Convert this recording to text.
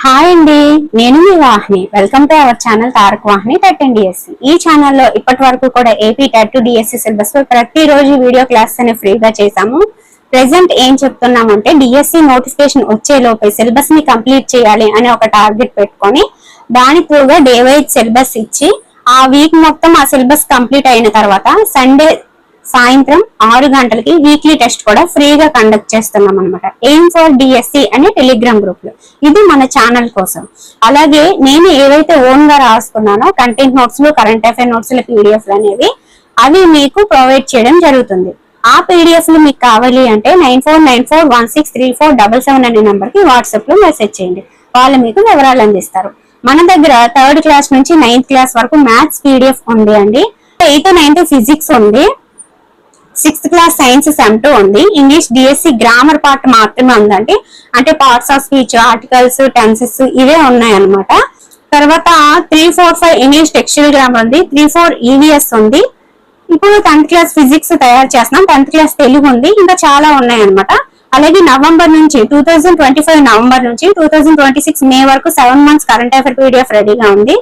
Hi అండి, నేను మీ Vahini. Welcome to our channel Tarak Vahini TET and DSC. ఈ ఛానల్లో ఇప్పటి వరకు కూడా AP TET to DSC syllabus లో ప్రతిరోజు వీడియో క్లాస్ అని ఫ్రీగా చేశాము. ప్రెసెంట్ ఏం చెప్తున్నామంటే డిఎస్సి నోటిఫికేషన్ వచ్చే లోపే సిలబస్ ని కంప్లీట్ చేయాలి అని ఒక టార్గెట్ పెట్టుకొని దాని త్రూగా డే వైజ్ సిలబస్ ఇచ్చి ఆ వీక్ మొత్తం ఆ సిలబస్ కంప్లీట్ అయిన తర్వాత సండే సాయంత్రం 6 గంటలకి వీక్లీ టెస్ట్ కూడా ఫ్రీగా కండక్ట్ చేస్తున్నాం అనమాట. ఎయిమ్ ఫర్ డిఎస్సి అనే టెలిగ్రామ్ గ్రూప్ లో. ఇది మన ఛానల్ కోసం. అలాగే నేను ఏవైతే ఓన్ గా రాస్తున్నానో కంటెంట్ నోట్స్ లు, కరెంట్ అఫైర్ నోట్స్ లు, పీడిఎఫ్ అనేవి అవి మీకు ప్రొవైడ్ చేయడం జరుగుతుంది. ఆ పీడిఎఫ్ లు మీకు కావాలి అంటే 9494163477 అనే నంబర్ కి వాట్సాప్ లో మెసేజ్ చేయండి. వాళ్ళు మీకు వివరాలు అందిస్తారు. మన దగ్గర 3rd క్లాస్ నుంచి 9th క్లాస్ వరకు మ్యాథ్స్ పీడిఎఫ్ ఉంది అండి. 8th 9th ఫిజిక్స్ ఉంది. 6th క్లాస్ సైన్స్ సెమ్2 ఉంది. ఇంగ్లీష్ డిఎస్సి గ్రామర్ పార్ట్ మాత్రమే ఉందండి. అంటే parts of speech, articles, tenses ఇవే ఉన్నాయి అనమాట. తర్వాత 3-4-5 ఇంగ్లీష్ టెక్స్చువల్ గ్రామర్ ఉంది. 3-4 ఈవీఎస్ ఉంది. ఇప్పుడు 10th క్లాస్ ఫిజిక్స్ తయారు చేస్తున్నాం. 10th క్లాస్ తెలుగు ఉంది. ఇంకా చాలా ఉన్నాయి అనమాట. అలాగే నవంబర్ నుంచి 2025 నవంబర్ నుంచి 2026 మే వరకు 7 months కరెంట్ అఫైర్ పీడిఎఫ్ రెడీగా ఉంది.